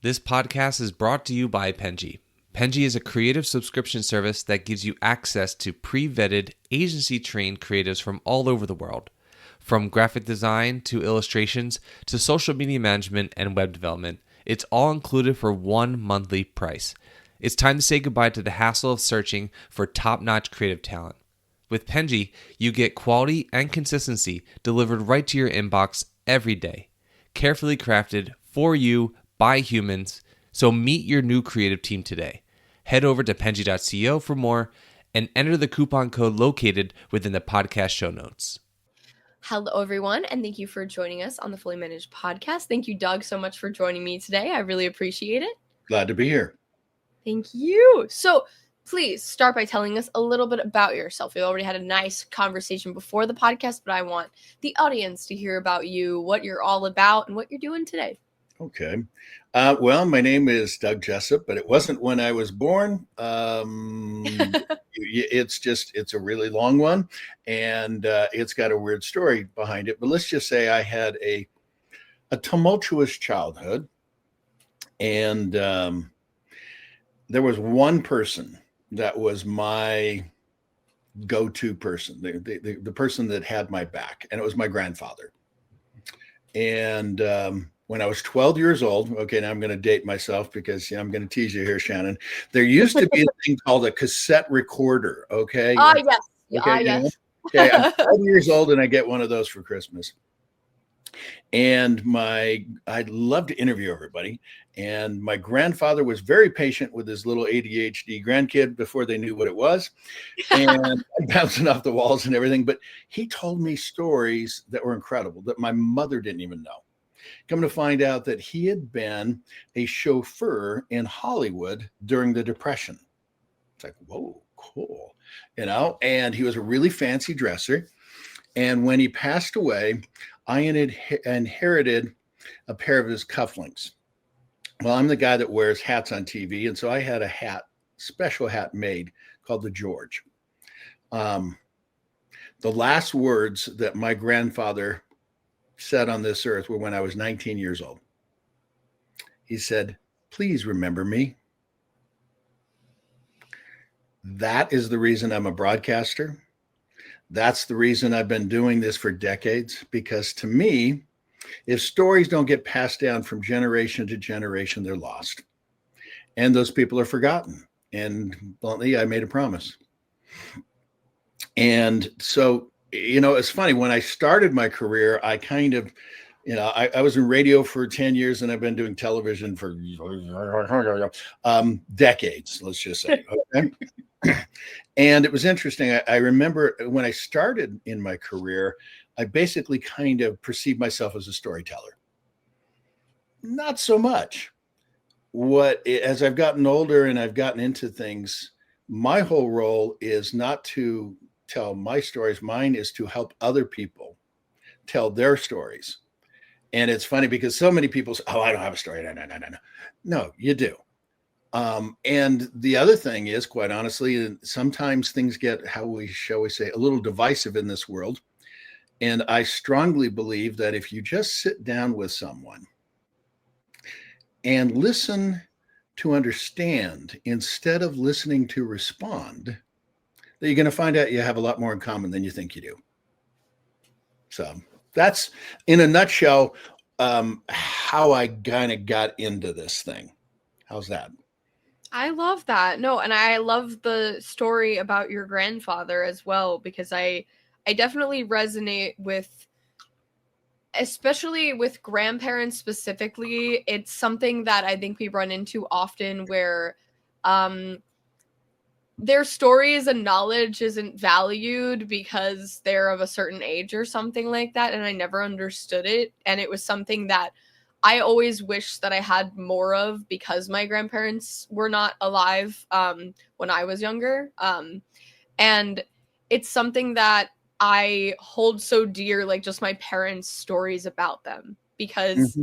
This podcast is brought to you by Penji. Penji is a creative subscription service that gives you access to pre-vetted, agency-trained creatives from all over the world. From graphic design to illustrations to social media management and web development, it's all included for one monthly price. It's time to say goodbye to the hassle of searching for top-notch creative talent. With Penji, you get quality and consistency delivered right to your inbox every day. Carefully crafted for you by humans, so meet your new creative team today. Head over to penji.co for more and enter the coupon code located within the podcast show notes. Hello, everyone, and thank you for joining us on the Fully Managed podcast. Thank you, Doug, so much for joining me today. I really appreciate it. Glad to be here. Thank you. So please start by telling us a little bit about yourself. We already had a nice conversation before the podcast, but I want the audience to hear about you, what you're all about, and what you're doing today. Okay. Well, my name is Doug Jessop, but it wasn't when I was born. It's a really long one, and it's got a weird story behind it. But let's just say I had a tumultuous childhood, and there was one person that was my go-to person, the person that had my back, and it was my grandfather. And when I was 12 years old, okay, now I'm going to date myself because I'm going to tease you here, Shannon. There used to be a thing called a cassette recorder, okay? Yes. Okay, yes. Okay, I'm 12 years old and I get one of those for Christmas. And I'd love to interview everybody. And my grandfather was very patient with his little ADHD grandkid before they knew what it was, and bouncing off the walls and everything. But he told me stories that were incredible that my mother didn't even know. Come to find out that he had been a chauffeur in Hollywood during the Depression. It's like, whoa, cool. And he was a really fancy dresser. And when he passed away, I inherited a pair of his cufflinks. Well, I'm the guy that wears hats on TV. And so I had a special hat made called the George. The last words that my grandfather said on this earth were when I was 19 years old. He said, "Please remember me." That is the reason I'm a broadcaster. That's the reason I've been doing this for decades, because to me, if stories don't get passed down from generation to generation, they're lost. And those people are forgotten. And bluntly, I made a promise. And so, it's funny. When I started my career, I kind of, I was in radio for 10 years and I've been doing television for decades, let's just say. Okay. And it was interesting. I remember when I started in my career, I basically kind of perceived myself as a storyteller. Not so much. As I've gotten older and I've gotten into things, my whole role is not to tell my stories. Mine is to help other people tell their stories. And it's funny because so many people say, "Oh, I don't have a story." No. No, you do. And the other thing is, quite honestly, sometimes things get, shall we say, a little divisive in this world. And I strongly believe that if you just sit down with someone and listen to understand instead of listening to respond, that you're going to find out you have a lot more in common than you think you do. So that's, in a nutshell, how I kind of got into this thing. How's that? I love that. No, and I love the story about your grandfather as well, because I definitely resonate with, especially with grandparents specifically. It's something that I think we run into often where their stories and knowledge isn't valued because they're of a certain age or something like that. And I never understood it. And it was something that I always wish that I had more of because my grandparents were not alive when I was younger. And it's something that I hold so dear, like just my parents' stories about them, because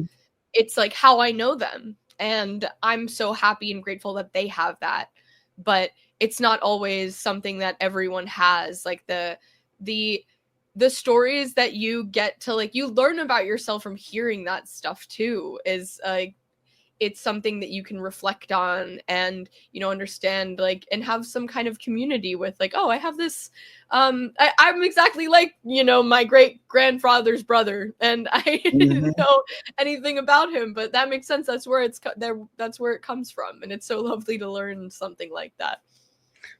it's like how I know them. And I'm so happy and grateful that they have that. But it's not always something that everyone has. Like the stories that you get to, like, you learn about yourself from hearing that stuff too, is like, it's something that you can reflect on and, you know, understand, like, and have some kind of community with, like, oh, I have this, I'm exactly like, you know, my great grandfather's brother, and I Mhm. didn't know anything about him, but that makes sense. That's where that's where it comes from, and it's so lovely to learn something like that.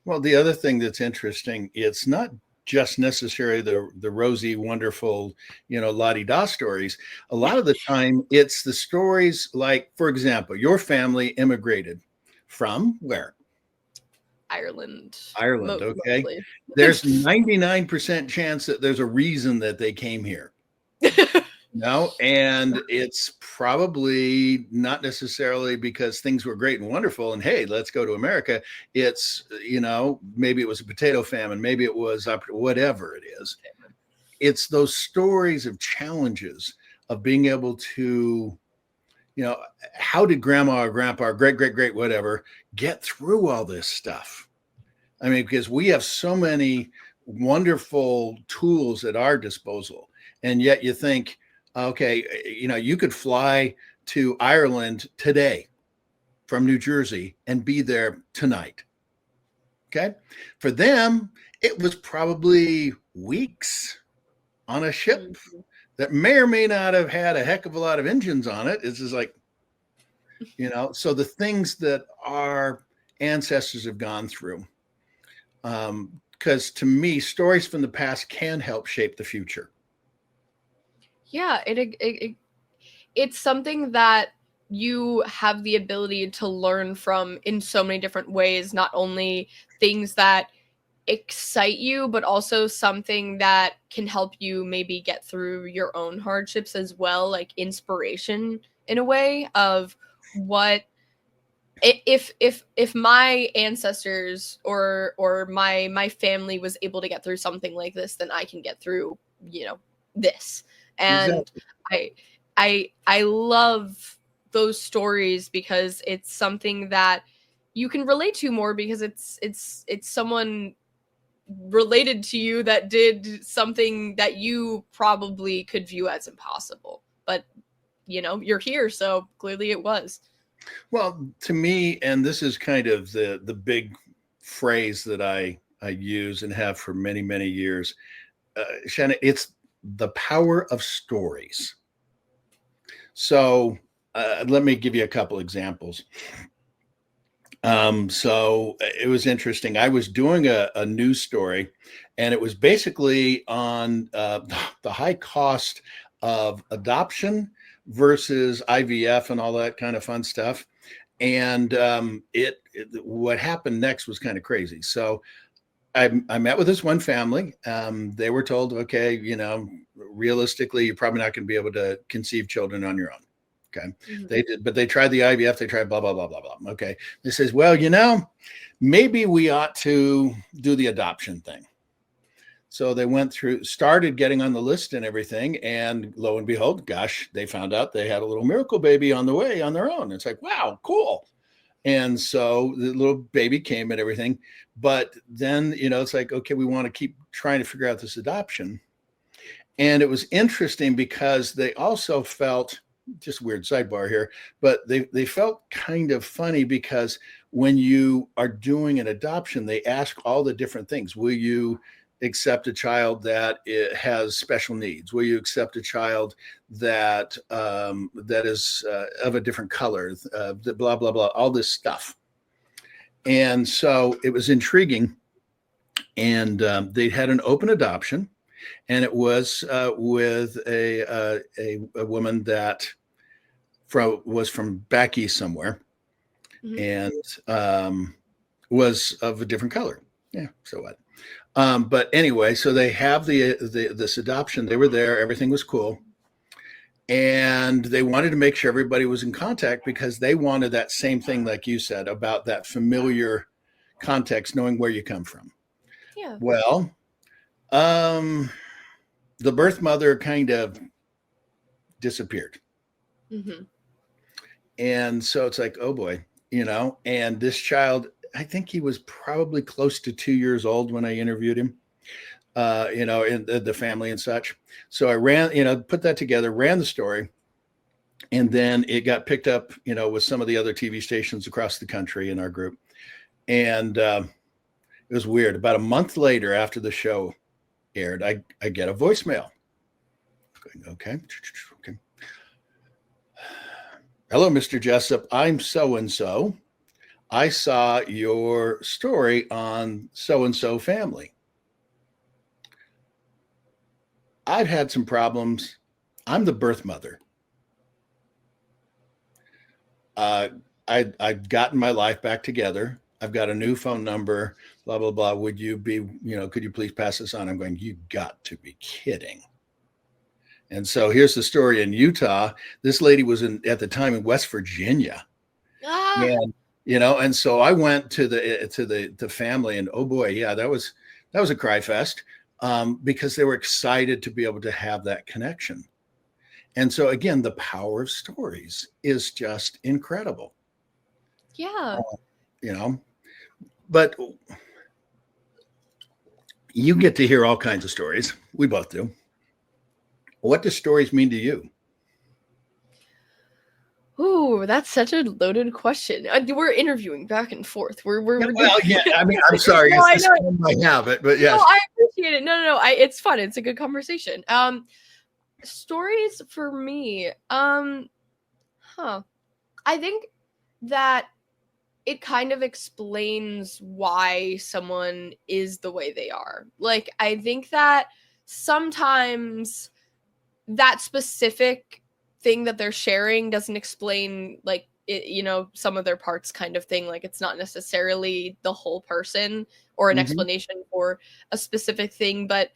Well, the other thing that's interesting, it's not just necessarily the rosy, wonderful, la-di-da stories. A lot of the time, it's the stories like, for example, your family immigrated from where? Ireland, Ireland, okay? mostly. There's 99% chance that there's a reason that they came here. No, and it's probably not necessarily because things were great and wonderful and hey, let's go to America. It's, maybe it was a potato famine, maybe it was whatever it is. It's those stories of challenges of being able to, how did grandma or grandpa or great, great, great, whatever, get through all this stuff? I mean, because we have so many wonderful tools at our disposal. And yet you think, okay, you could fly to Ireland today from New Jersey and be there tonight. Okay. For them, it was probably weeks on a ship that may or may not have had a heck of a lot of engines on it. It's just like, so the things that our ancestors have gone through, because to me, stories from the past can help shape the future. Yeah, it's something that you have the ability to learn from in so many different ways, not only things that excite you, but also something that can help you maybe get through your own hardships as well, like inspiration in a way of what if my ancestors or my family was able to get through something like this, then I can get through, this. And Exactly. I love those stories because it's something that you can relate to more because it's someone related to you that did something that you probably could view as impossible, but you're here, so clearly it was. Well, to me, and this is kind of the big phrase that I use and have for many, many years, Shannon, it's the power of stories. So let me give you a couple examples. So it was interesting. I was doing a news story, and it was basically on the high cost of adoption versus IVF and all that kind of fun stuff. And what happened next was kind of crazy. So I met with this one family. They were told, okay, realistically, you're probably not going to be able to conceive children on your own. Okay. Mhm. They did, but they tried the IVF, they tried blah, blah, blah, blah, blah. Okay. They says, well, maybe we ought to do the adoption thing. So they started getting on the list and everything. And lo and behold, gosh, they found out they had a little miracle baby on the way on their own. It's like, wow, cool. And so the little baby came and everything. But then, it's like, okay, we want to keep trying to figure out this adoption. And it was interesting because they also felt, just weird sidebar here, but they felt kind of funny because when you are doing an adoption, they ask all the different things. Will you accept a child that has special needs? Will you accept a child that that is of a different color? Blah blah blah, all this stuff. And so it was intriguing, and they had an open adoption, and it was with a woman that was from back east somewhere, Mhm. and was of a different color. Yeah, so what? But anyway, so they have this adoption. They were there. Everything was cool. And they wanted to make sure everybody was in contact because they wanted that same thing, like you said, about that familiar context, knowing where you come from. Yeah. Well, the birth mother kind of disappeared. Mm-hmm. And so it's like, oh boy, and this child, I think he was probably close to 2 years old when I interviewed him. In the family and such. So I ran, put that together, ran the story. And then it got picked up, with some of the other TV stations across the country in our group. And it was weird. About a month later, after the show aired, I get a voicemail. Okay. Hello, Mr. Jessop. I'm so-and-so. I saw your story on so-and-so family. I've had some problems. I'm the birth mother. I've gotten my life back together. I've got a new phone number, blah, blah, blah. Would you be, could you please pass this on? I'm going, you got to be kidding. And so here's the story in Utah. This lady was at the time in West Virginia. And, and so I went to the family, and oh boy, yeah, that was a cry fest, because they were excited to be able to have that connection. And so again, the power of stories is just incredible. Yeah. But you get to hear all kinds of stories. We both do. What do stories mean to you? Ooh, that's such a loaded question. We're interviewing back and forth. We're yeah. I mean, I'm sorry. No, it's my habit, but yes. No, I appreciate it. No. It's fun. It's a good conversation. Stories for me. I think that it kind of explains why someone is the way they are. Like, I think that sometimes that specific thing that they're sharing doesn't explain, like, it, some of their parts kind of thing. Like, it's not necessarily the whole person or an explanation for a specific thing, but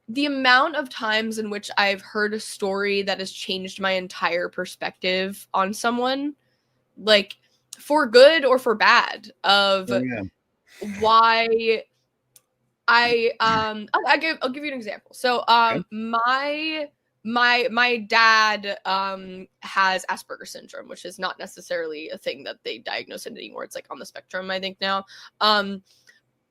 the amount of times in which I've heard a story that has changed my entire perspective on someone, like, for good or for bad, of why I'll give you an example. So my dad has Asperger's syndrome, which is not necessarily a thing that they diagnose it anymore. It's like on the spectrum, I think, now.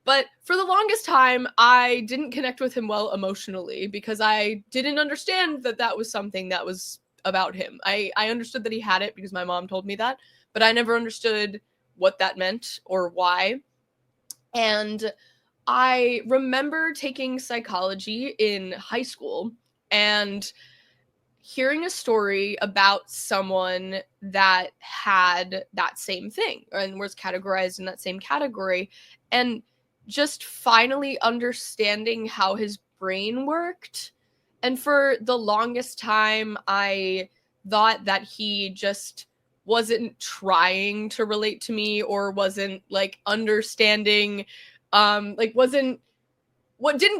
But for the longest time, I didn't connect with him well emotionally because I didn't understand that that was something that was about him. I understood that he had it because my mom told me that, but I never understood what that meant or why. And I remember taking psychology in high school and hearing a story about someone that had that same thing and was categorized in that same category, and just finally understanding how his brain worked. And for the longest time, I thought that he just wasn't trying to relate to me or wasn't, like, understanding, didn't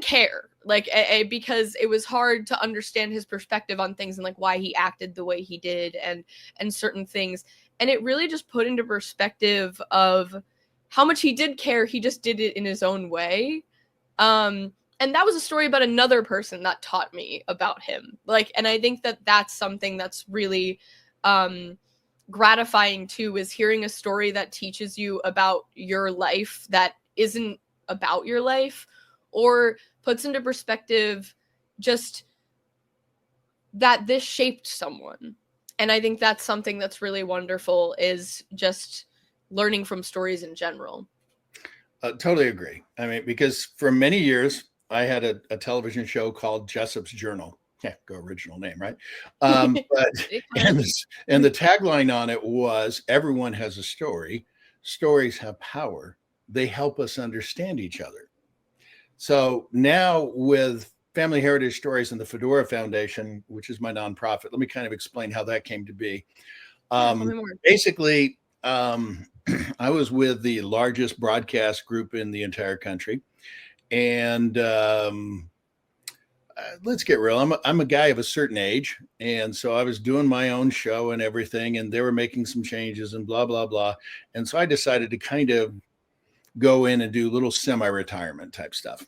care, like, because it was hard to understand his perspective on things and, like, why he acted the way he did and certain things. And it really just put into perspective of how much he did care. He just did it in his own way. And that was a story about another person that taught me about him. Like, and I think that that's something that's really gratifying too, is hearing a story that teaches you about your life that isn't about your life, or puts into perspective just that this shaped someone. And I think that's something that's really wonderful, is just learning from stories in general. Totally agree. I mean, because for many years, I had a television show called Jessop's Journal. Yeah, go original name, right? And the tagline on it was, everyone has a story. Stories have power. They help us understand each other. So now with Family Heritage Stories and the Fedora Foundation, which is my nonprofit, let me kind of explain how that came to be. Basically, I was with the largest broadcast group in the entire country. And let's get real. I'm a guy of a certain age. And so I was doing my own show and everything, and they were making some changes and blah, blah, blah. And so I decided to kind of go in and do little semi-retirement type stuff.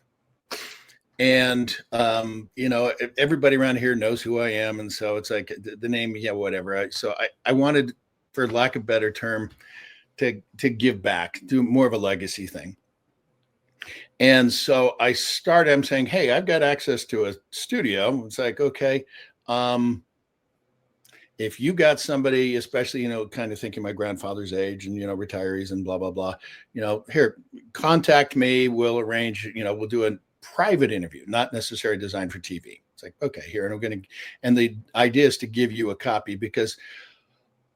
And, everybody around here knows who I am. And so it's like the name, yeah, whatever. So I wanted, for lack of a better term, to give back, do more of a legacy thing. And so I'm saying, hey, I've got access to a studio. It's like, okay, if you got somebody, especially, kind of thinking my grandfather's age and, retirees and blah, blah, blah, here, contact me. We'll arrange, we'll do a private interview, not necessarily designed for TV. It's like, okay, here, and the idea is to give you a copy because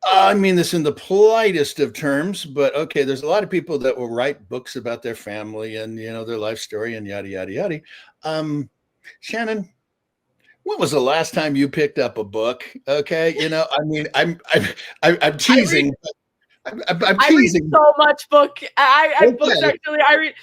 I mean this in the politest of terms, but okay, there's a lot of people that will write books about their family and, their life story and yada, yada, yada. Shannon, when was the last time you picked up a book? Okay, I mean, I'm teasing. I'm I read teasing. so much book. I books Okay. actually. I read.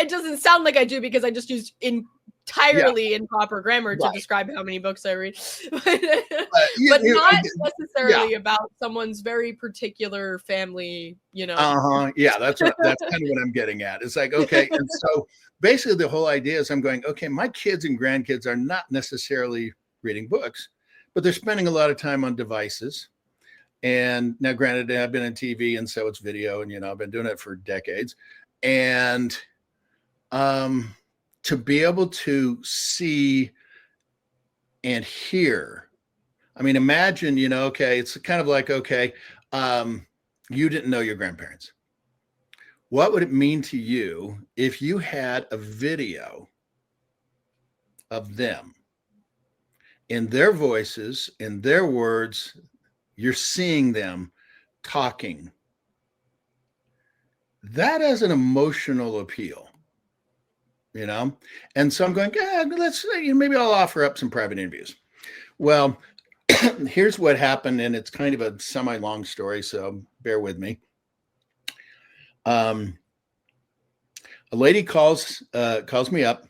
It doesn't sound like I do because I just use entirely improper grammar to describe how many books I read, but not necessarily about someone's very particular family. Yeah, that's kind of what I'm getting at. It's like, okay, and so basically the whole idea is I'm going, okay, my kids and grandkids are not necessarily reading books, but they're spending a lot of time on devices. And now, granted, I've been in TV, and so it's video, and I've been doing it for decades. And to be able to see and hear, I mean, imagine, okay, it's kind of like, okay, you didn't know your grandparents. What would it mean to you if you had a video of them in their voices, in their words? You're seeing them talking. That has an emotional appeal, And so I'm going, let's maybe I'll offer up some private interviews. Well, here's what happened, and it's kind of a semi-long story, so bear with me. A lady calls me up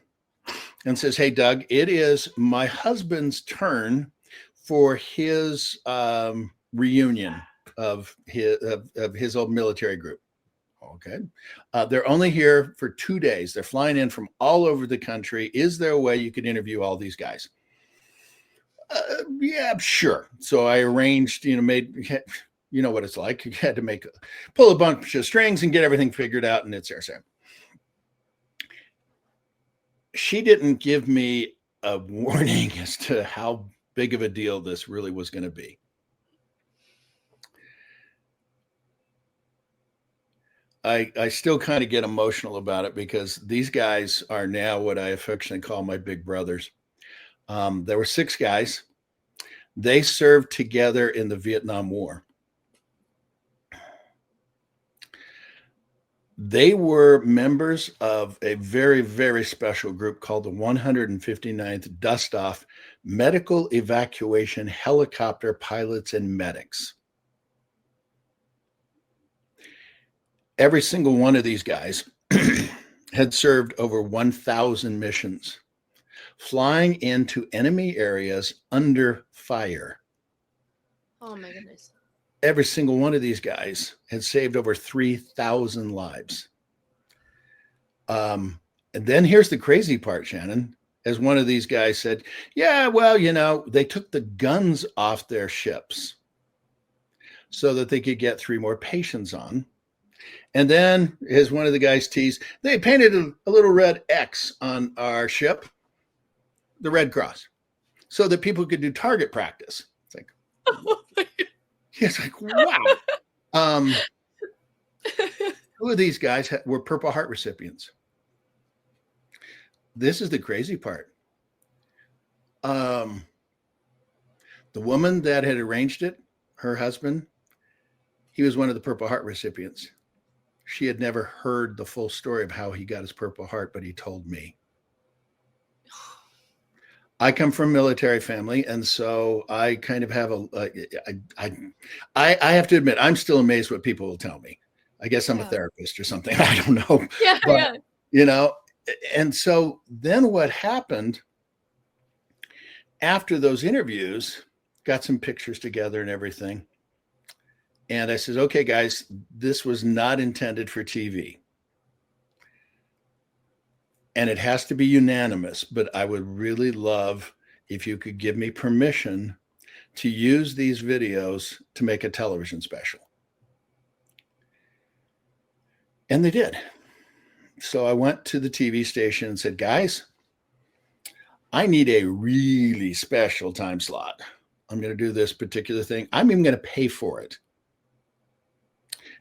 and says, "Hey, Doug, it is my husband's turn for his reunion of his old military group." Okay. They're only here for 2 days. They're flying in from all over the country. Is there a way you could interview all these guys? Yeah, sure. So I arranged, made, what it's like. You had to pull a bunch of strings and get everything figured out, and it's there. So she didn't give me a warning as to how big of a deal this really was going to be. I still kind of get emotional about it because these guys are now what I affectionately call my big brothers. There were 6 guys. They served together in the Vietnam War. They were members of a very, very special group called the 159th Dust-Off Medical Evacuation Helicopter Pilots and Medics. Every single one of these guys had served over 1,000 missions, flying into enemy areas under fire. Oh my goodness. Every single one of these guys had saved over 3,000 lives. And then here's the crazy part, Shannon. As one of these guys said, yeah, well, they took the guns off their ships so that they could get 3 more patients on. And then, as one of the guys teased, they painted a little red X on our ship, the Red Cross, so that people could do target practice. It's like, it's like, wow. 2 of these guys were Purple Heart recipients. This is the crazy part. The woman that had arranged it, her husband, he was one of the Purple Heart recipients. She had never heard the full story of how he got his Purple Heart, but he told me. I come from a military family, and so I kind of have I have to admit, I'm still amazed what people will tell me. I guess I'm a therapist or something. I don't know. But, and so then what happened after those interviews, got some pictures together and everything. And I said, okay, guys, this was not intended for TV. And it has to be unanimous, but I would really love if you could give me permission to use these videos to make a television special. And they did. So I went to the TV station and said, guys, I need a really special time slot. I'm going to do this particular thing. I'm even going to pay for it.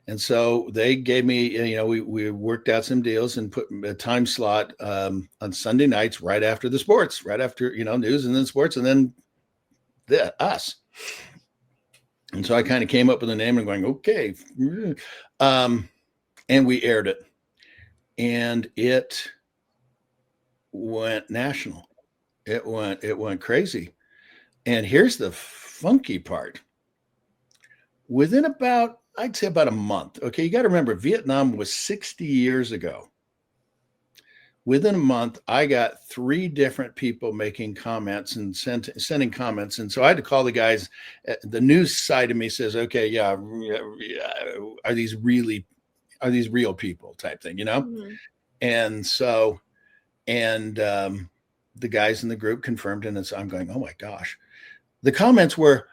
And so they gave me, we worked out some deals and put a time slot on Sunday nights right after the sports, right after, news and then sports and then us. And so I kind of came up with a name and going, okay. And we aired it. And it went national. It went crazy. And here's the funky part. Within I'd say about a month. Okay, you got to remember, Vietnam was 60 years ago. Within a month, I got 3 different people making comments and sending comments. And so I had to call the guys. The news side of me says, okay, yeah, are these real people type thing, Mm-hmm. And so, the guys in the group confirmed it. And so I'm going, oh my gosh. The comments were,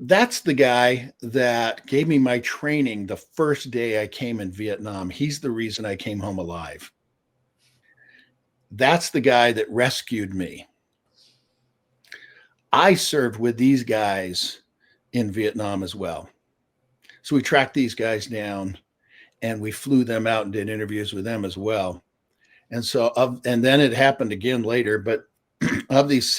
that's the guy that gave me my training the first day I came in Vietnam. He's the reason I came home alive. That's the guy that rescued me. I served with these guys in Vietnam as well. So we tracked these guys down and we flew them out and did interviews with them as well. And so, and then it happened again later, but with these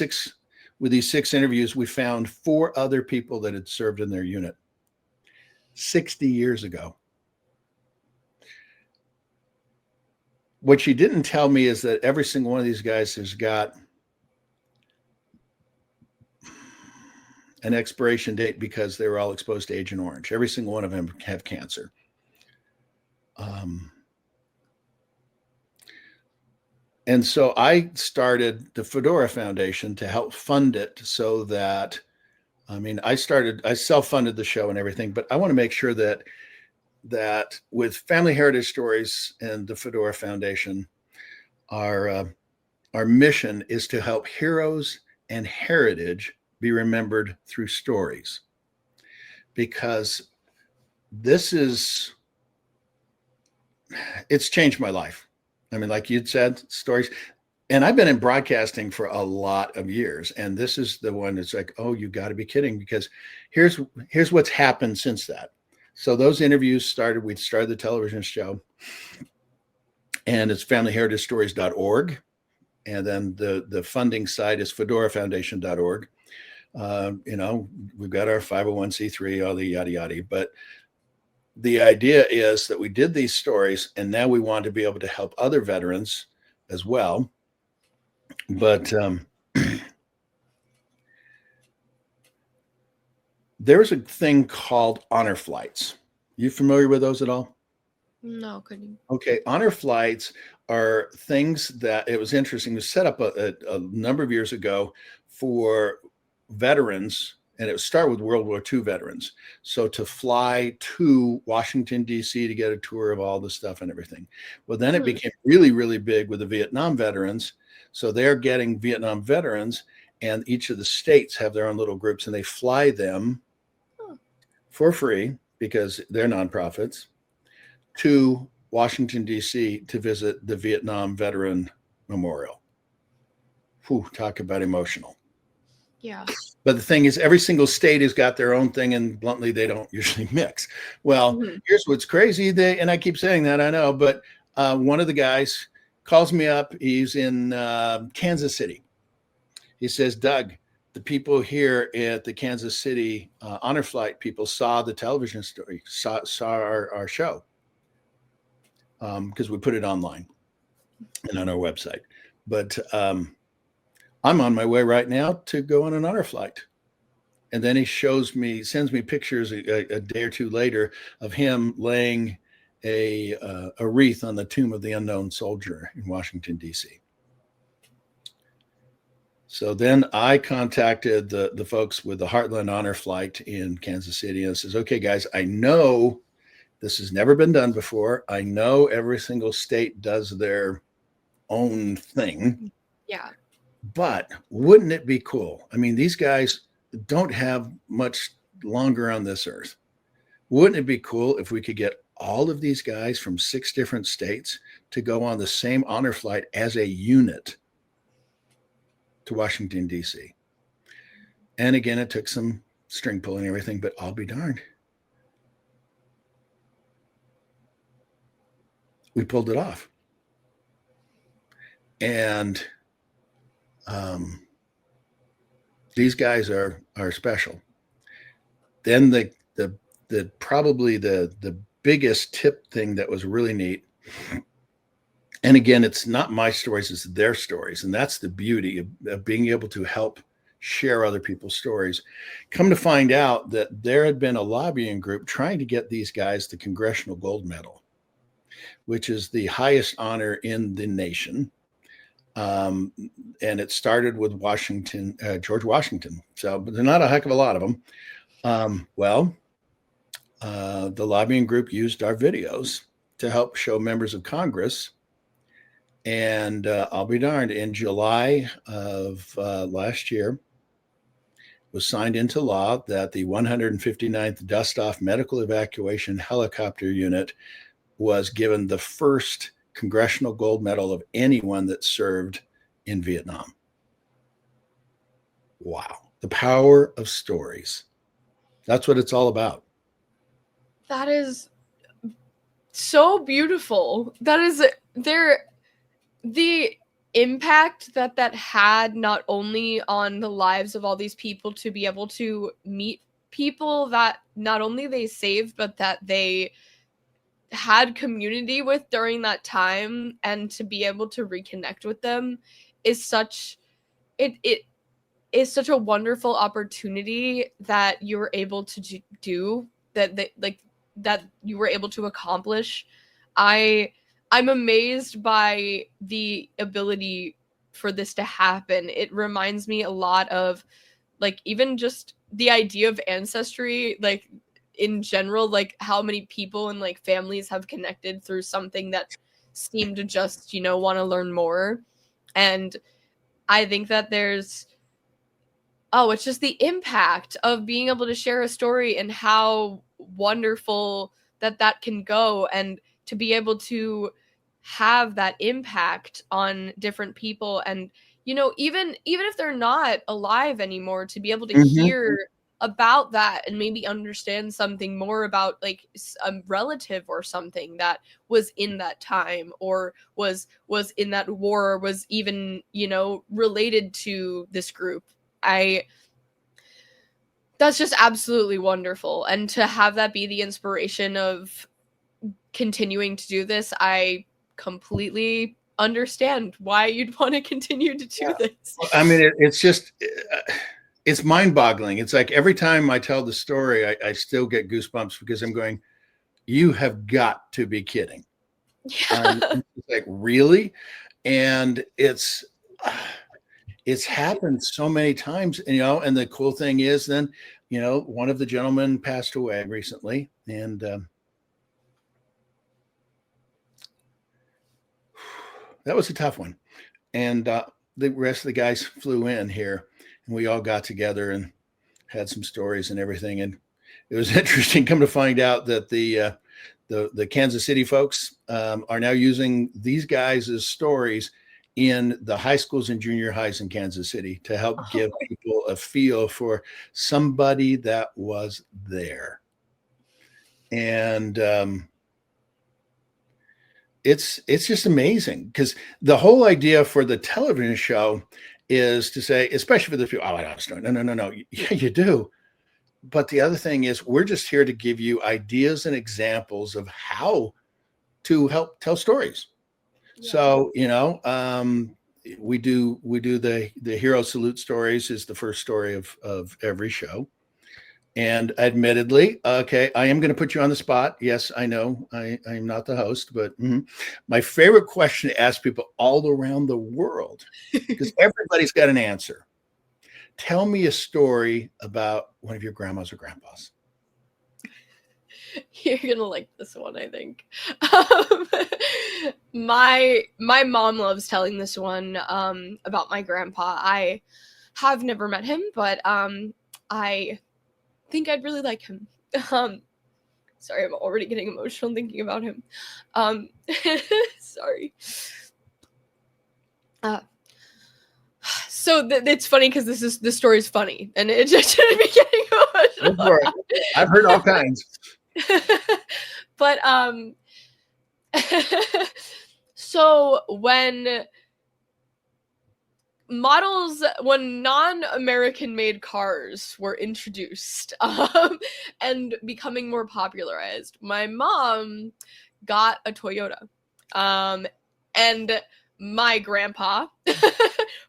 6 interviews, we found 4 other people that had served in their unit 60 years ago. What she didn't tell me is that every single one of these guys has got an expiration date because they were all exposed to Agent Orange. Every single one of them have cancer. And so I started the Fedora Foundation to help fund it so that, I self-funded the show and everything, but I want to make sure that with Family Heritage Stories and the Fedora Foundation, our mission is to help heroes and heritage be remembered through stories. Because it's changed my life. Like you'd said, stories. And I've been in broadcasting for a lot of years. And this is the one that's like, oh, you got to be kidding. Because here's what's happened since that. So those interviews started, we started the television show. And it's familyheritagestories.org. And then the funding site is fedorafoundation.org. We've got our 501c3, all the yada yada. But the idea is that we did these stories and now we want to be able to help other veterans as well. But there's a thing called honor flights. You familiar with those at all? No, couldn't. Okay. Honor flights are things that it was interesting. It was set up a number of years ago for veterans. And it would start with World War II veterans. So to fly to Washington, D.C. to get a tour of all the stuff and everything. Well, then it became really, really big with the Vietnam veterans. So they're getting Vietnam veterans, and each of the states have their own little groups, and they fly them for free because they're nonprofits to Washington, D.C. to visit the Vietnam Veteran Memorial. Whew, talk about emotional. Yeah. But the thing is, every single state has got their own thing, and bluntly, they don't usually mix. Well, Here's what's crazy. And I keep saying that, I know, but one of the guys calls me up. He's in Kansas City. He says, Doug, the people here at the Kansas City honor flight people saw the television story, saw our show because we put it online and on our website. But I'm on my way right now to go on an honor flight. And then he sends me pictures a day or two later of him laying a wreath on the tomb of the unknown soldier in Washington, D.C. So then I contacted the folks with the Heartland Honor Flight in Kansas City and says, okay, guys, I know this has never been done before. I know every single state does their own thing. Yeah. But wouldn't it be cool? These guys don't have much longer on this earth. Wouldn't it be cool if we could get all of these guys from 6 different states to go on the same honor flight as a unit? to Washington, D.C. And again, it took some string pulling and everything, but I'll be darned. We pulled it off. And these guys are special. Then the probably the biggest tip thing that was really neat, and again, it's not my stories, it's their stories, and that's the beauty of being able to help share other people's stories. Come to find out that there had been a lobbying group trying to get these guys the Congressional Gold Medal, which is the highest honor in the nation. And it started with George Washington. So, but there's not a heck of a lot of them. The lobbying group used our videos to help show members of Congress. And I'll be darned, in July of last year, was signed into law that the 159th Dust Off Medical Evacuation Helicopter Unit was given the first Congressional Gold Medal of anyone that served in Vietnam. Wow. The power of stories. That's what it's all about. That is so beautiful. That is the impact that had not only on the lives of all these people to be able to meet people that not only they saved, but that they had community with during that time, and to be able to reconnect with them is such it is such a wonderful opportunity that you were able to do, that you were able to accomplish. I'm amazed by the ability for this to happen. It reminds me a lot of, like, even just the idea of ancestry, like, in general, like how many people and like families have connected through something that seem to just, want to learn more. And I think that it's just the impact of being able to share a story and how wonderful that can go, and to be able to have that impact on different people. And even if they're not alive anymore, to be able to hear about that and maybe understand something more about, like, a relative or something that was in that time, or was in that war, or was even related to this group. That's just absolutely wonderful. And to have that be the inspiration of continuing to do this, I completely understand why you'd want to continue to do this. I mean, it's just, it's mind-boggling. It's like every time I tell the story, I still get goosebumps, because I'm going, you have got to be kidding. Yeah. It's like, really? And it's happened so many times, and the cool thing is then, one of the gentlemen passed away recently, and that was a tough one. And the rest of the guys flew in here, and we all got together and had some stories and everything. And it was interesting, come to find out that the Kansas City folks are now using these guys as stories in the high schools and junior highs in Kansas City to help give people a feel for somebody that was there. And it's just amazing, because the whole idea for the television show is to say, especially for the people, oh, I don't know. No. Yeah, you do. But the other thing is, we're just here to give you ideas and examples of how to help tell stories. Yeah. So, we do the hero salute stories is the first story of every show. And admittedly, okay, I am going to put you on the spot. Yes, I know I'm not the host, but my favorite question to ask people all around the world, because everybody's got an answer. Tell me a story about one of your grandmas or grandpas. You're gonna like this one, I think. My mom loves telling this one about my grandpa. I have never met him, but I think I'd really like him. Sorry, I'm already getting emotional thinking about him. Sorry. So it's funny because this story is funny, and it just shouldn't be getting emotional. I've heard all kinds. But so when non-American made cars were introduced and becoming more popularized, my mom got a Toyota. And my grandpa,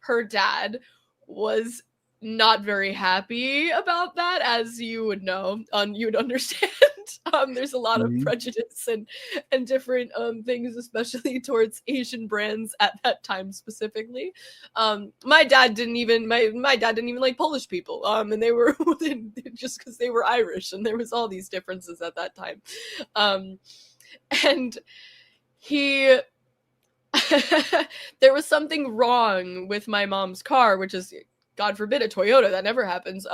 her dad, was not very happy about that, as you would know, you would understand. There's a lot of prejudice and different things, especially towards Asian brands at that time specifically. My dad didn't even like Polish people, and they were just because they were Irish, and there was all these differences at that time, and he. There was something wrong with my mom's car, which is, God forbid, a Toyota. That never happens.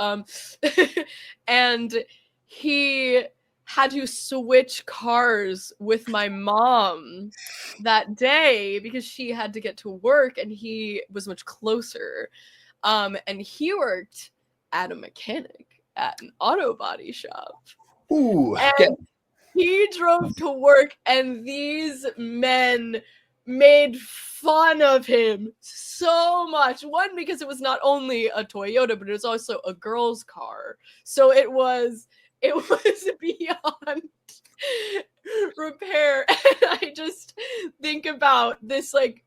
And he had to switch cars with my mom that day because she had to get to work and he was much closer. And he worked at a mechanic at an auto body shop. Ooh, and he drove to work, and these men made fun of him so much. One, because it was not only a Toyota, but it was also a girl's car. So it was beyond repair. And I just think about this, like,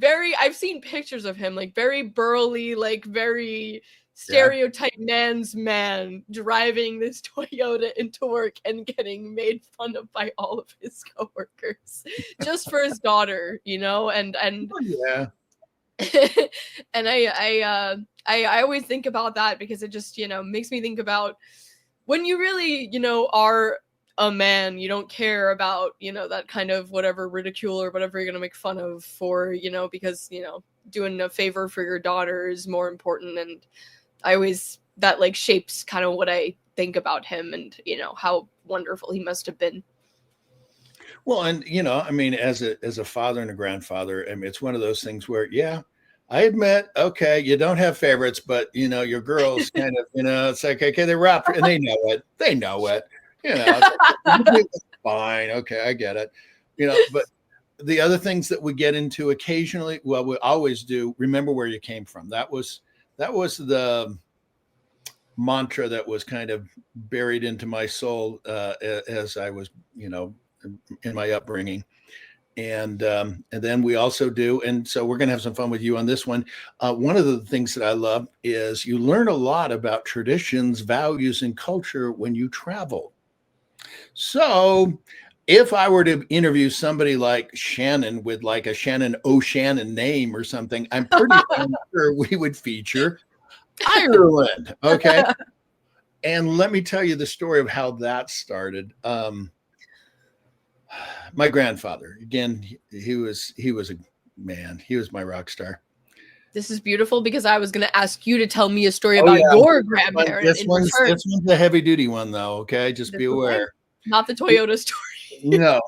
I've seen pictures of him, like, very burly, like, very stereotype man's man driving this Toyota into work and getting made fun of by all of his coworkers just for his daughter, and yeah. And I always think about that because it just, makes me think about when you really, are a man, you don't care about, that kind of whatever ridicule or whatever you're going to make fun of for, because, doing a favor for your daughter is more important. And that like shapes kind of what I think about him and, how wonderful he must have been. Well, and, I mean, as a father and a grandfather, I mean, it's one of those things where, I admit, okay, you don't have favorites, but, your girls kind of, it's like, okay, they're rough and they know it. It's fine. Okay, I get it. But the other things that we get into occasionally, well, we always do, remember where you came from. That was the mantra that was kind of buried into my soul as I was, in my upbringing. And then we also do, and so we're going to have some fun with you on this one. One of the things that I love is you learn a lot about traditions, values, and culture when you travel. So if I were to interview somebody like Shannon with like a Shannon O'Shannon name or something, I'm pretty sure we would feature Ireland. Okay. And let me tell you the story of how that started. My grandfather, again, he was a man. He was my rock star. This is beautiful because I was going to ask you to tell me a story about your grandparent. This one's a heavy duty one though. Okay. Just be aware. Not the Toyota story. No,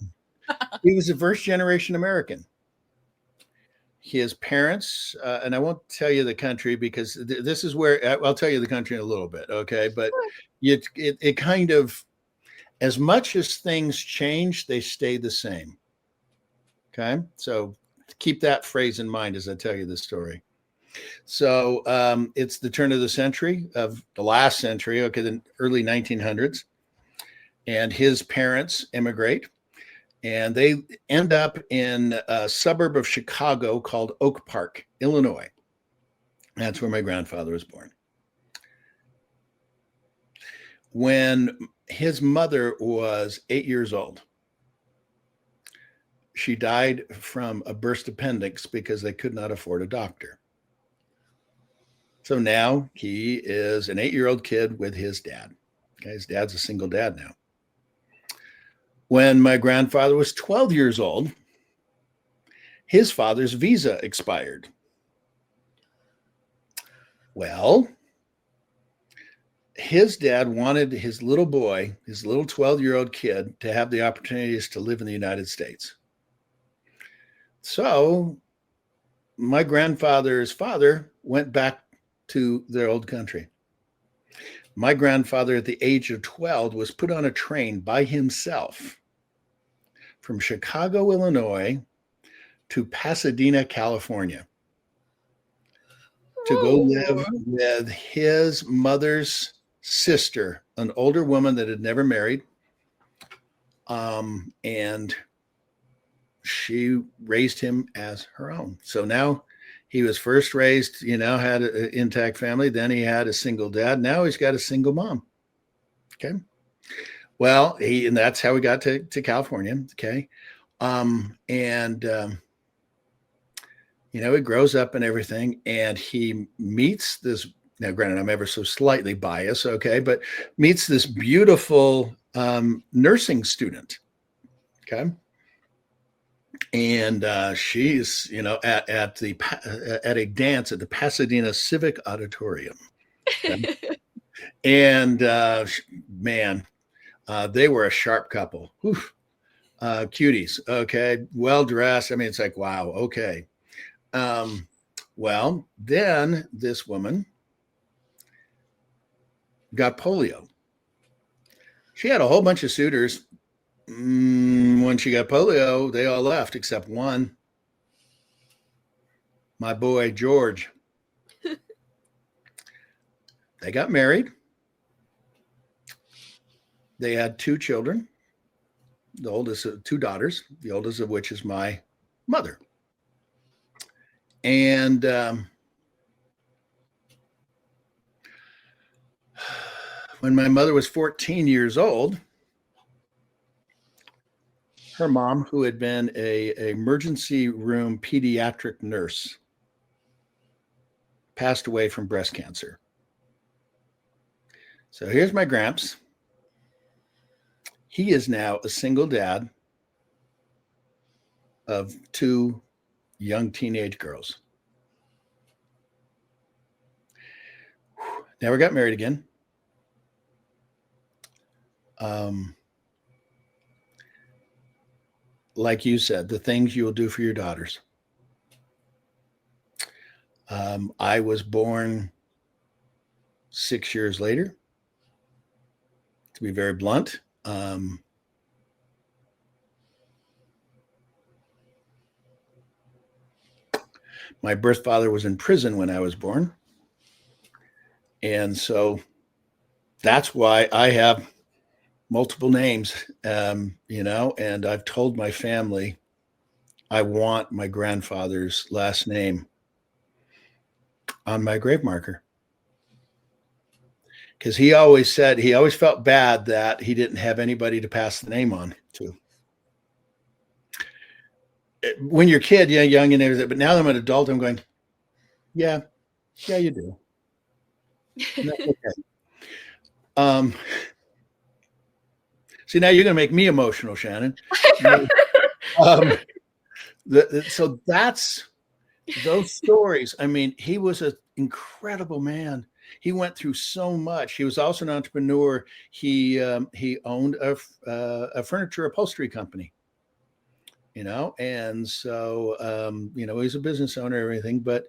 he was a first generation American. His parents, and I won't tell you the country because this is where I'll tell you the country in a little bit. Okay. But it kind of, as much as things change, they stay the same. Okay. So keep that phrase in mind as I tell you this story. So it's the turn of the century, of the last century, okay, the early 1900s. And his parents immigrate, and they end up in a suburb of Chicago called Oak Park, Illinois. That's where my grandfather was born. When his mother was 8 years old, she died from a burst appendix because they could not afford a doctor. So now he is an 8-year-old kid with his dad. Okay, his dad's a single dad now. When my grandfather was 12 years old, his father's visa expired. Well, his dad wanted his little boy, his little 12-year-old kid, to have the opportunities to live in the United States. So my grandfather's father went back to their old country. My grandfather, at the age of 12, was put on a train by himself from Chicago, Illinois to Pasadena, California, to go live with his mother's sister, an older woman that had never married. And she raised him as her own. So now he was first raised, had an intact family. Then he had a single dad. Now he's got a single mom. Okay. Well, and that's how we got to California. Okay. He grows up and everything, and he meets this. Now, granted, I'm ever so slightly biased, okay, but meets this beautiful nursing student, okay, and she's at a dance at the Pasadena Civic Auditorium, okay? And man, they were a sharp couple, cuties, okay, well dressed. I mean, it's like, wow, okay. Well, then this woman got polio. She had a whole bunch of suitors. When she got polio, they all left except one, my boy, George. They got married. They had 2 children, the oldest, 2 daughters, the oldest of which is my mother. And when my mother was 14 years old, her mom, who had been a emergency room pediatric nurse, passed away from breast cancer. So here's my Gramps. He is now a single dad of 2 young teenage girls. Never got married again. Like you said, the things you will do for your daughters. I was born 6 years later, to be very blunt. My birth father was in prison when I was born. And so that's why I have multiple names, and I've told my family I want my grandfather's last name on my grave marker. Because he always felt bad that he didn't have anybody to pass the name on to. When you're a kid, young and everything, but now that I'm an adult, I'm going, yeah, you do. Okay. See, now you're going to make me emotional, Shannon. So that's those stories. I mean, he was an incredible man. He went through so much. He was also an entrepreneur. He owned a furniture upholstery company, and so, he's a business owner and everything, but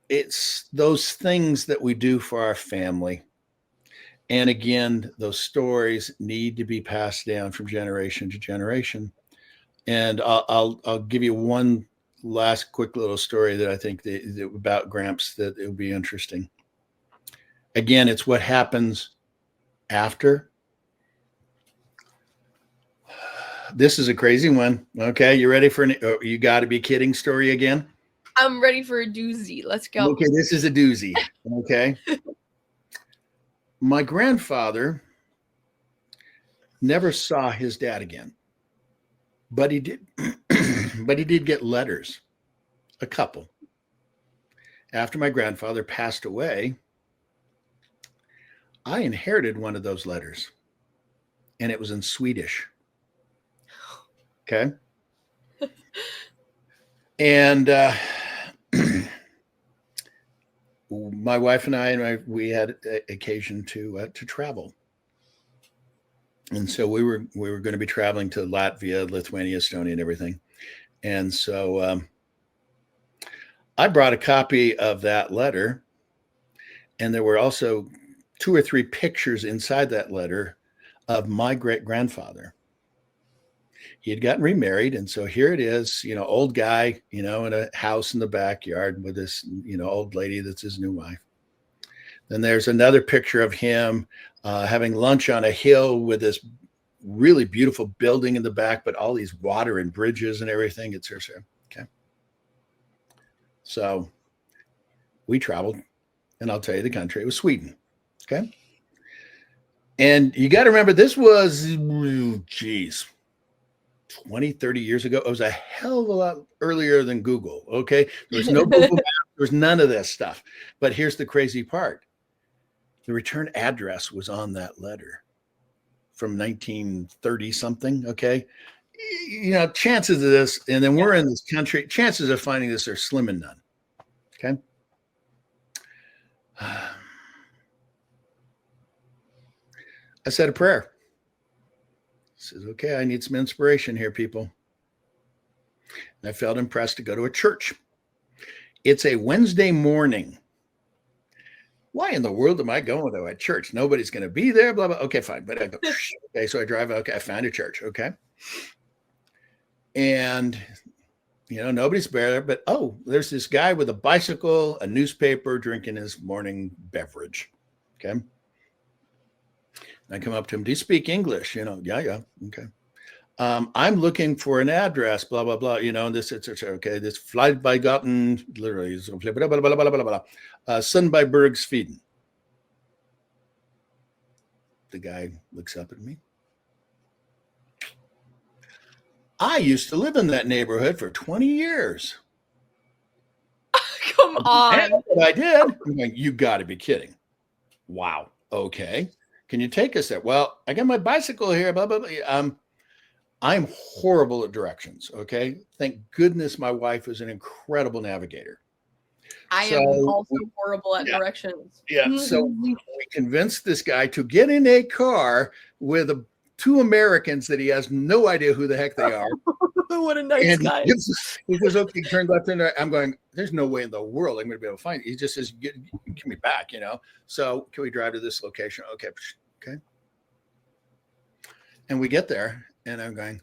it's those things that we do for our family. And again, those stories need to be passed down from generation to generation. And I'll give you one last quick little story that I think that about Gramps that it will be interesting. Again, it's what happens after. This is a crazy one. Okay, you ready for you got to be kidding story again? I'm ready for a doozy. Let's go. Okay, this is a doozy. Okay. My grandfather never saw his dad again, but he did. But he did get letters, a couple. After my grandfather passed away, I inherited one of those letters, and it was in Swedish. Okay. And my wife and I we had occasion to travel, and so we were going to be traveling to Latvia, Lithuania, Estonia, and everything. And so I brought a copy of that letter, and there were also 2 or 3 pictures inside that letter of my great grandfather. He had gotten remarried, and so here it is, old guy, in a house in the backyard with this, old lady that's his new wife. Then there's another picture of him having lunch on a hill with this really beautiful building in the back, but all these water and bridges and everything. It's here. Okay. So we traveled, and I'll tell you the country. It was Sweden. Okay. And you got to remember, this was, 20, 30 years ago. It was a hell of a lot earlier than Google. Okay. There was no Google Maps. There was none of this stuff. But here's the crazy part. The return address was on that letter from 1930 something. Okay. Chances of this, and then we're in this country, chances of finding this are slim and none. Okay. I said a prayer. I said, okay, I need some inspiration here, people. And I felt impressed to go to a church. It's a Wednesday morning. Why in the world am I going to a church? Nobody's going to be there, blah, blah. Okay, fine. But I go, okay, so I drive, okay, I found a church, okay. And, nobody's there, but, there's this guy with a bicycle, a newspaper, drinking his morning beverage, okay. I come up to him. Do you speak English? Yeah. Okay. I'm looking for an address, blah, blah, blah, and this, it's okay. This flight by Gotten, literally, blah, blah, blah, blah, blah, blah, blah. Sun by Bergsfiden. The guy looks up at me. I used to live in that neighborhood for 20 years. Come on. I did. I'm like, you got to be kidding. Wow. Okay. Can you take us there? Well, I got my bicycle here, blah, blah, blah. I'm horrible at directions, okay? Thank goodness my wife is an incredible navigator. I am also horrible at directions. Yeah, so we convinced this guy to get in a car with 2 Americans that he has no idea who the heck they are. What a nice guy. He goes, okay, turn left and right. I'm going, there's no way in the world I'm going to be able to find it. He just says, give me back, So can we drive to this location? Okay. And we get there, and I'm going,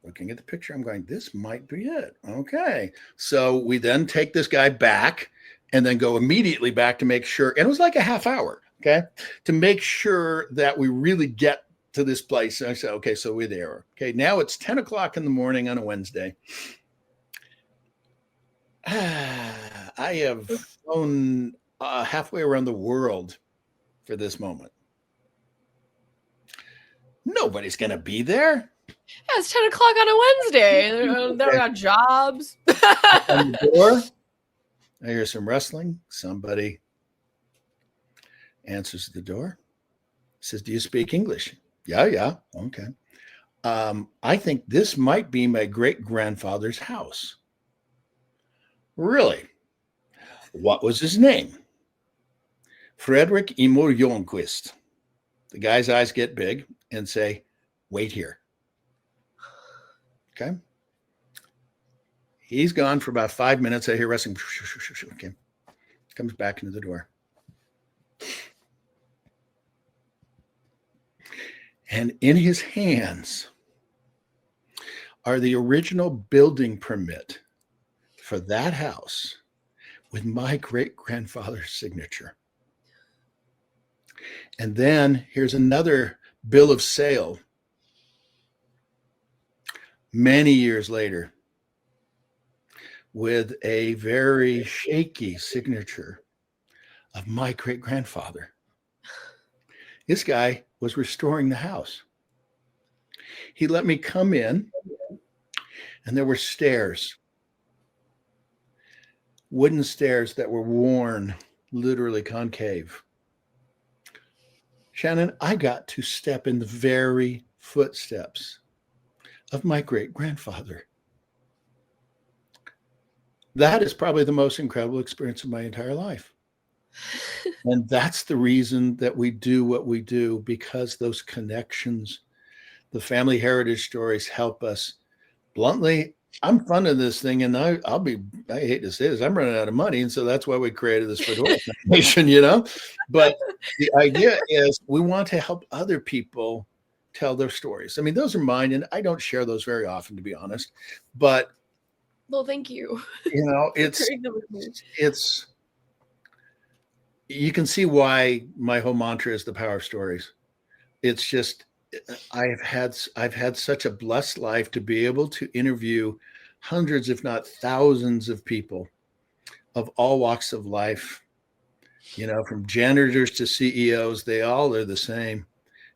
looking at the picture, I'm going, this might be it. Okay. So we then take this guy back and then go immediately back to make sure. And it was like a half hour, okay, to make sure that we really get to this place. And I said, okay, so we're there. Okay. Now it's 10 o'clock in the morning on a Wednesday. I have flown halfway around the world for this moment. Nobody's going to be there. Yeah, it's 10 o'clock on a Wednesday. They're got jobs. On the door, I hear some rustling. Somebody answers the door. Says, do you speak English? Yeah. Okay. I think this might be my great-grandfather's house. Really? What was his name? Frederick Emil Jonquist. The guy's eyes get big and say, wait here. Okay. He's gone for about 5 minutes. I hear wrestling. Okay. Comes back into the door. And in his hands are the original building permit for that house with my great-grandfather's signature. And then here's another bill of sale many years later with a very shaky signature of my great-grandfather. This guy was restoring the house. He let me come in, and there were stairs, wooden stairs that were worn, literally concave. Shannon, I got to step in the very footsteps of my great-grandfather. That is probably the most incredible experience of my entire life. And that's the reason that we do what we do, because those connections, the family heritage stories help us bluntly I'm funding this thing, and I hate to say this, I'm running out of money. And so that's why we created this Fedora Foundation, But the idea is we want to help other people tell their stories. I mean, those are mine, and I don't share those very often, to be honest. But well, thank you. It's you can see why my whole mantra is the power of stories. It's just I've had such a blessed life to be able to interview hundreds, if not thousands, of people of all walks of life, from janitors to CEOs. They all are the same.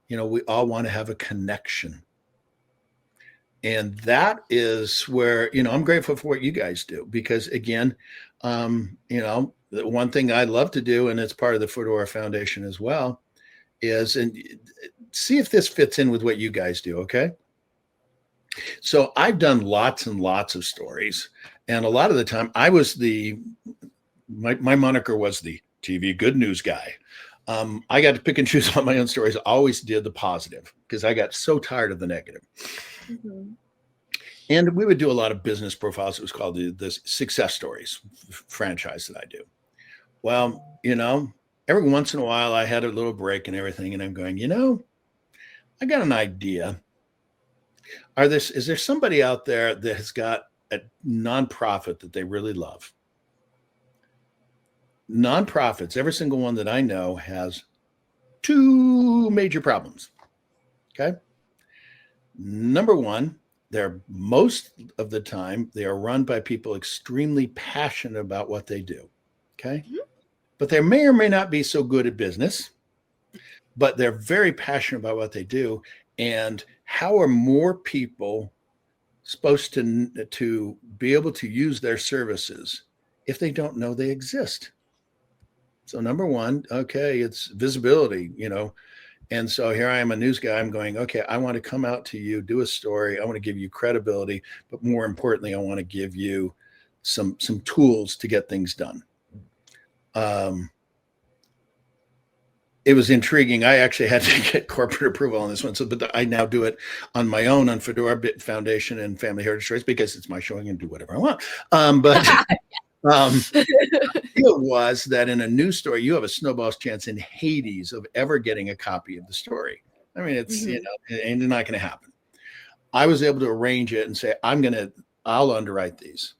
We all want to have a connection. And that is where, I'm grateful for what you guys do, because again, the one thing I love to do, and it's part of the Fedora Foundation as well, is, and see if this fits in with what you guys do. Okay. So I've done lots and lots of stories, and a lot of the time I was my moniker was the TV good news guy. I got to pick and choose on my own stories. I always did the positive because I got so tired of the negative. Mm-hmm. And we would do a lot of business profiles. It was called the success stories franchise that I do. Well, every once in a while I had a little break and everything, and I'm going, I got an idea. Is there somebody out there that has got a nonprofit that they really love? Nonprofits, every single one that I know, has two major problems. Okay. Number one, most of the time, they are run by people extremely passionate about what they do. Okay. Mm-hmm. But they may or may not be so good at business, but they're very passionate about what they do. And how are more people supposed to be able to use their services if they don't know they exist? So number one, okay, it's visibility, And so here I am, a news guy. I'm going, okay, I want to come out to you, do a story. I want to give you credibility, but more importantly, I want to give you some tools to get things done. It was intriguing. I actually had to get corporate approval on this one. But I now do it on my own on Fedora Foundation and Family Heritage Stories because it's my show. I can do whatever I want. The deal was that in a news story, you have a snowball's chance in Hades of ever getting a copy of the story. I mean, it's, and it's not going to happen. I was able to arrange it and say, I'll underwrite these.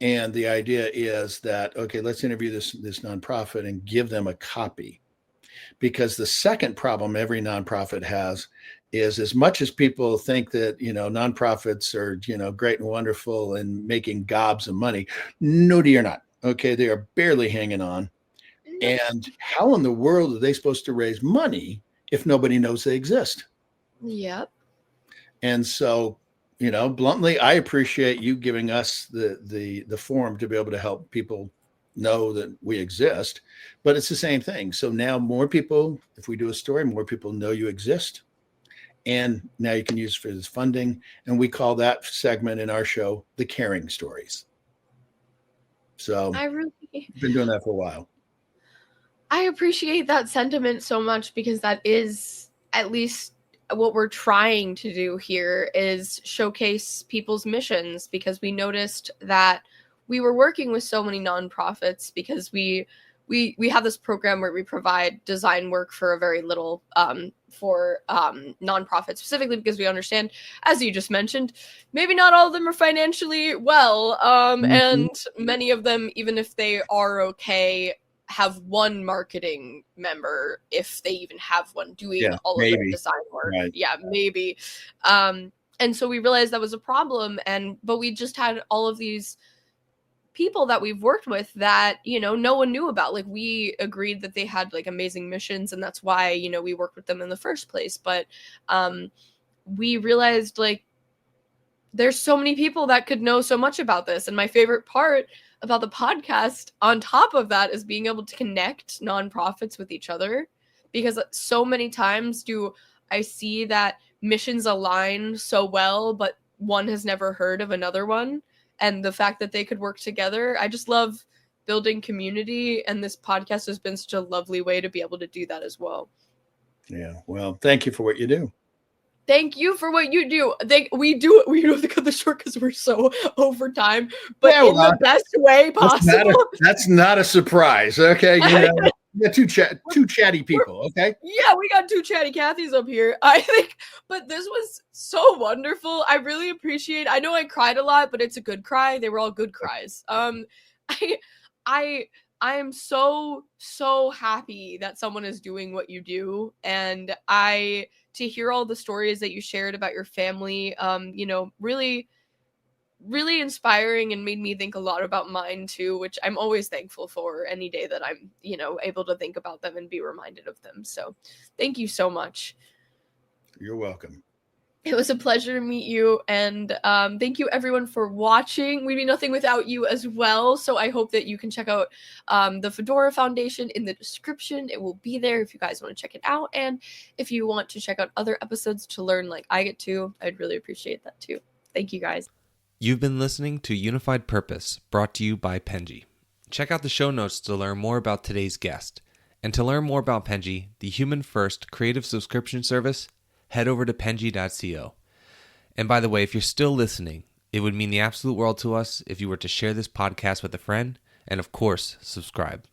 And the idea is that, okay, let's interview this nonprofit and give them a copy. Because the second problem every nonprofit has is, as much as people think that, nonprofits are, great and wonderful and making gobs of money, no, you're not. Okay. They are barely hanging on. And how in the world are they supposed to raise money if nobody knows they exist? Yep. And so, bluntly, I appreciate you giving us the forum to be able to help people know that we exist, but it's the same thing. So now more people, if we do a story, more people know you exist. And now you can use it for this funding. And we call that segment in our show, the caring stories. So I've been doing that for a while. I appreciate that sentiment so much, because that is at least what we're trying to do here, is showcase people's missions, because we noticed that we were working with so many nonprofits because we have this program where we provide design work for a very little for nonprofits, specifically because we understand, as you just mentioned, maybe not all of them are financially well, and many of them, even if they are okay, have one marketing member, if they even have one, doing all of their design work. Right. Yeah, maybe. And so we realized that was a problem, but we just had all of these people that we've worked with that, no one knew about. Like, we agreed that they had like amazing missions, and that's why, we worked with them in the first place. But we realized, like, there's so many people that could know so much about this. And my favorite part about the podcast, on top of that, is being able to connect nonprofits with each other, because so many times do I see that missions align so well, but one has never heard of another one. And the fact that they could work together, I just love building community. And this podcast has been such a lovely way to be able to do that as well. Yeah. Well, thank you for what you do. Thank you for what you do. We do have to cut this short because we're so over time, but in the best way possible. That's not a surprise. Okay. You got two chatty people. Okay. Yeah, we got two chatty Cathys up here. I think, but this was so wonderful. I really appreciate. I know I cried a lot, but it's a good cry. They were all good cries. I am so happy that someone is doing what you do, and to hear all the stories that you shared about your family, really, really inspiring, and made me think a lot about mine too, which I'm always thankful for any day that I'm, able to think about them and be reminded of them. So thank you so much. You're welcome. It was a pleasure to meet you, and thank you everyone for watching. We'd be nothing without you as well, so I hope that you can check out the Fedora Foundation in the description. It will be there if you guys want to check it out, and if you want to check out other episodes to learn like I get to, I'd really appreciate that too. Thank you guys. You've been listening to Unified Purpose, brought to you by Penji. Check out the show notes to learn more about today's guest. And to learn more about Penji, the human-first creative subscription service, head over to penji.co. And by the way, if you're still listening, it would mean the absolute world to us if you were to share this podcast with a friend and, of course, subscribe.